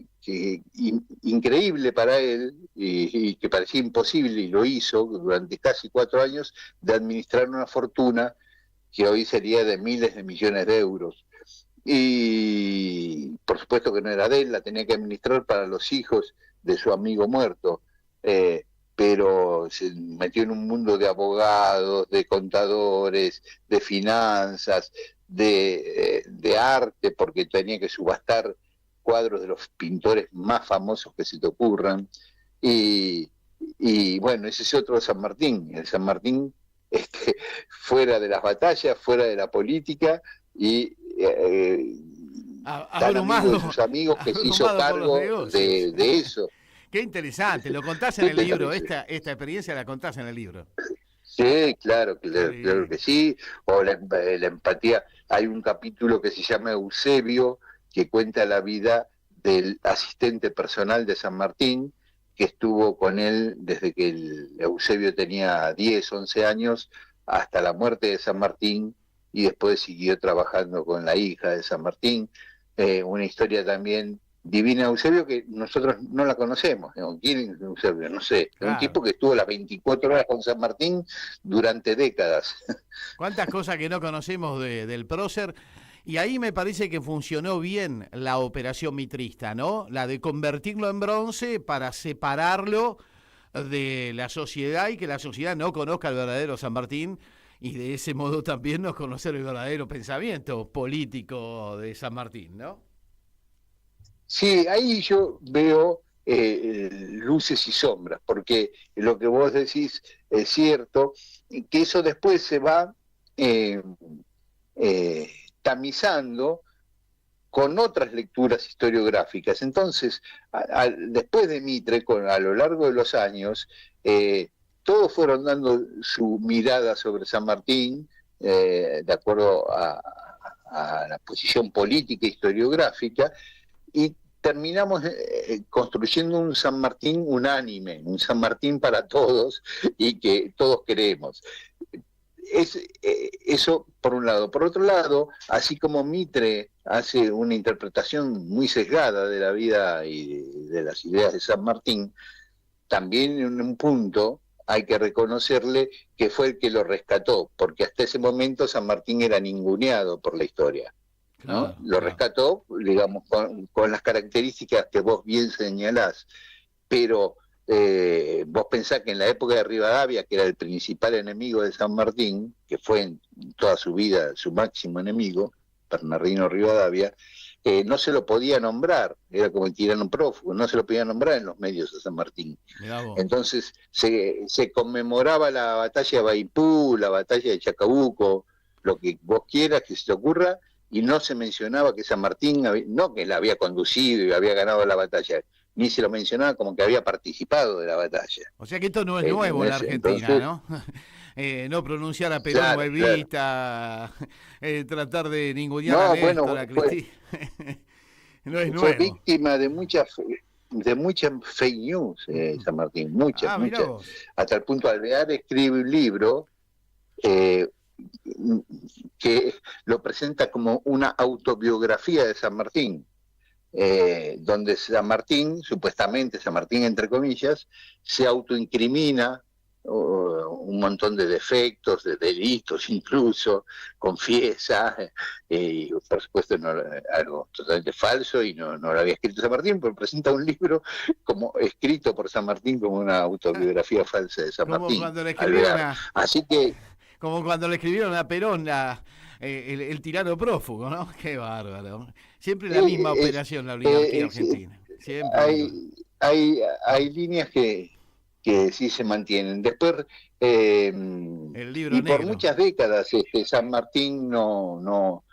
increíble para él, y que parecía imposible, y lo hizo durante casi 4 años, de administrar una fortuna que hoy sería de miles de millones de euros. Y por supuesto que no era de él, la tenía que administrar para los hijos de su amigo muerto, pero se metió en un mundo de abogados, de contadores, de finanzas, de arte, porque tenía que subastar cuadros de los pintores más famosos que se te ocurran, y bueno, ese es otro San Martín, el San Martín fuera de las batallas, fuera de la política, y tan amigo de sus amigos que se hizo cargo de eso. Qué interesante, lo contás en el libro, esta experiencia la contás en el libro. Sí, claro que sí, o la empatía. Hay un capítulo que se llama Eusebio, que cuenta la vida del asistente personal de San Martín, que estuvo con él desde que Eusebio tenía 10, 11 años, hasta la muerte de San Martín, y después siguió trabajando con la hija de San Martín. Una historia también divina de Eusebio que nosotros no la conocemos. ¿Quién es Eusebio? No sé. Claro. Un tipo que estuvo las 24 horas con San Martín durante décadas. ¿Cuántas cosas que no conocemos del prócer? Y ahí me parece que funcionó bien la operación mitrista, ¿no? La de convertirlo en bronce para separarlo de la sociedad y que la sociedad no conozca al verdadero San Martín, y de ese modo también no conocer el verdadero pensamiento político de San Martín, ¿no? Sí, ahí yo veo luces y sombras, porque lo que vos decís es cierto, que eso después se va tamizando con otras lecturas historiográficas. Entonces, después de Mitre, a lo largo de los años, todos fueron dando su mirada sobre San Martín, de acuerdo a la posición política e historiográfica, y terminamos construyendo un San Martín unánime, un San Martín para todos y que todos queremos. Eso por un lado. Por otro lado, así como Mitre hace una interpretación muy sesgada de la vida y de las ideas de San Martín, también en un punto hay que reconocerle que fue el que lo rescató, porque hasta ese momento San Martín era ninguneado por la historia, ¿no? Claro, lo rescató, digamos, con las características que vos bien señalás, pero vos pensás que en la época de Rivadavia, que era el principal enemigo de San Martín, que fue en toda su vida su máximo enemigo, Bernardino Rivadavia, no se lo podía nombrar, era como el tirano prófugo, no se lo podía nombrar en los medios a San Martín. Entonces se conmemoraba la batalla de Baipú, la batalla de Chacabuco, lo que vos quieras que se te ocurra, y no se mencionaba que San Martín, no que la había conducido y había ganado la batalla, ni se lo mencionaba como que había participado de la batalla. O sea que esto no es nuevo en la Argentina, entonces, ¿no? No pronunciar a Perón huevista, tratar de ningunear a Néstor, a Cristina. No es nuevo. Fue víctima de muchas fake news, San Martín, muchas. Hasta el punto Alvear escribe un libro que lo presenta como una autobiografía de San Martín, donde San Martín, supuestamente San Martín entre comillas, se autoincrimina un montón de defectos, de delitos incluso, confiesa, y por supuesto algo totalmente falso, y no lo había escrito San Martín, pero presenta un libro como escrito por San Martín como una autobiografía falsa de San Martín. Cuando le escribieron Así que... Como cuando le escribieron a Perón el tirano prófugo, ¿no? Qué bárbaro. Siempre la misma operación, la oligarquía argentina. Siempre. Hay líneas que sí se mantienen. Después, el libro y negro. Por muchas décadas San Martín no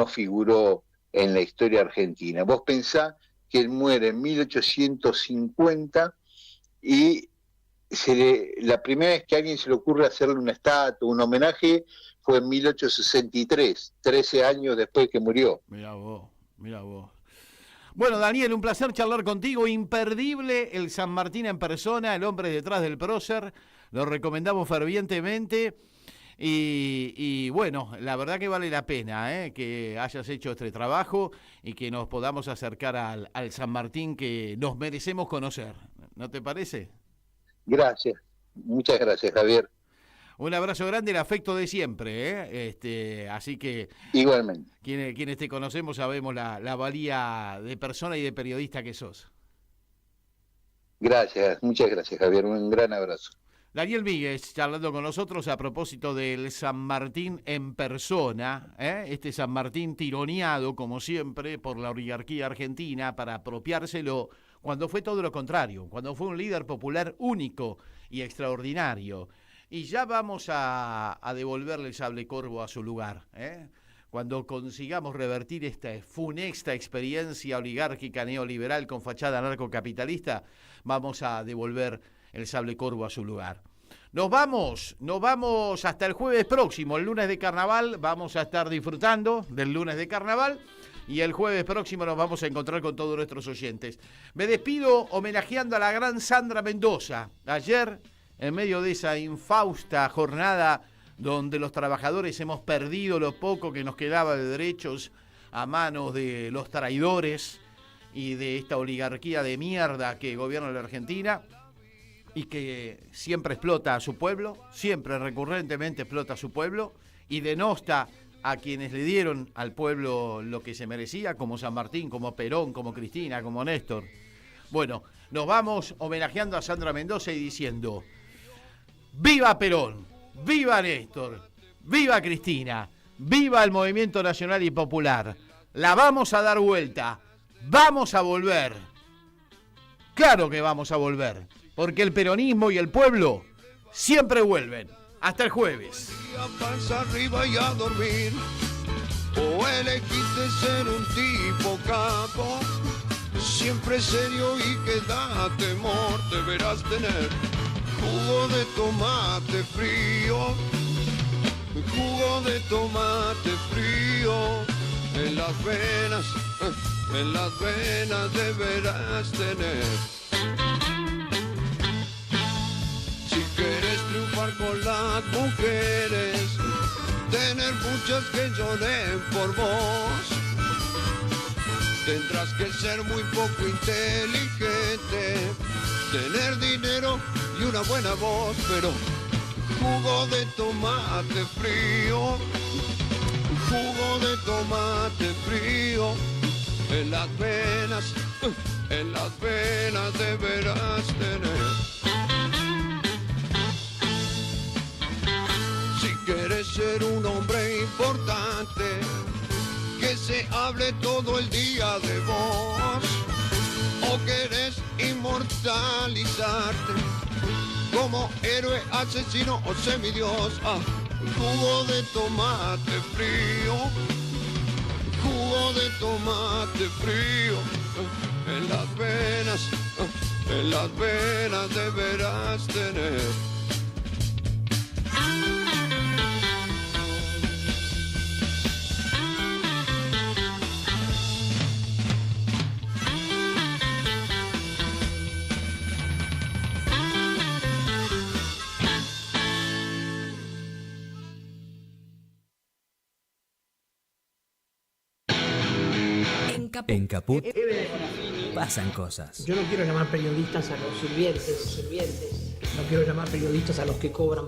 figuró en la historia argentina. Vos pensás que él muere en 1850 y la primera vez que a alguien se le ocurre hacerle una estatua, un homenaje, fue en 1863, 13 años después que murió. Mirá vos. Bueno, Daniel, un placer charlar contigo. Imperdible el San Martín en persona, el hombre detrás del prócer. Lo recomendamos fervientemente. Y bueno, la verdad que vale la pena que hayas hecho este trabajo y que nos podamos acercar al San Martín que nos merecemos conocer. ¿No te parece? Gracias. Muchas gracias, Javier. Un abrazo grande, el afecto de siempre, ¿eh? Así que... Igualmente. Quienes te conocemos sabemos la valía de persona y de periodista que sos. Gracias, muchas gracias, Javier. Un gran abrazo. Daniel Míguez charlando con nosotros a propósito del San Martín en persona, este San Martín tironeado, como siempre, por la oligarquía argentina para apropiárselo, cuando fue todo lo contrario, cuando fue un líder popular único y extraordinario. Y ya vamos a devolverle el sable corvo a su lugar, cuando consigamos revertir esta funesta experiencia oligárquica neoliberal con fachada anarcocapitalista, vamos a devolver el sable corvo a su lugar. Nos vamos hasta el jueves próximo, el lunes de carnaval, vamos a estar disfrutando del lunes de carnaval y el jueves próximo nos vamos a encontrar con todos nuestros oyentes. Me despido homenajeando a la gran Sandra Mendoza. Ayer, en medio de esa infausta jornada donde los trabajadores hemos perdido lo poco que nos quedaba de derechos a manos de los traidores y de esta oligarquía de mierda que gobierna la Argentina, y que siempre explota a su pueblo, siempre recurrentemente explota a su pueblo y denosta a quienes le dieron al pueblo lo que se merecía, como San Martín, como Perón, como Cristina, como Néstor. Bueno, nos vamos homenajeando a Sandra Mendoza y diciendo: ¡viva Perón! ¡Viva Néstor! ¡Viva Cristina! ¡Viva el Movimiento Nacional y Popular! La vamos a dar vuelta. ¡Vamos a volver! ¡Claro que vamos a volver! Porque el peronismo y el pueblo siempre vuelven. Hasta el jueves. Panza arriba y a dormir. O elegiste ser un tipo capo, siempre serio y que da temor. Deberás tener jugo de tomate frío, jugo de tomate frío en las venas deberás tener. Si quieres triunfar con las mujeres, tener muchas que lloren por vos, tendrás que ser muy poco inteligente, tener dinero y una buena voz, pero jugo de tomate frío, jugo de tomate frío en las venas deberás tener. Si quieres ser un hombre importante, que se hable todo el día de vos, o querés inmortalizarte como héroe, asesino o semidios, jugo de tomate frío, jugo de tomate frío en las venas deberás tener. En Caput pasan cosas. Yo no quiero llamar periodistas a los sirvientes, no quiero llamar periodistas a los que cobran.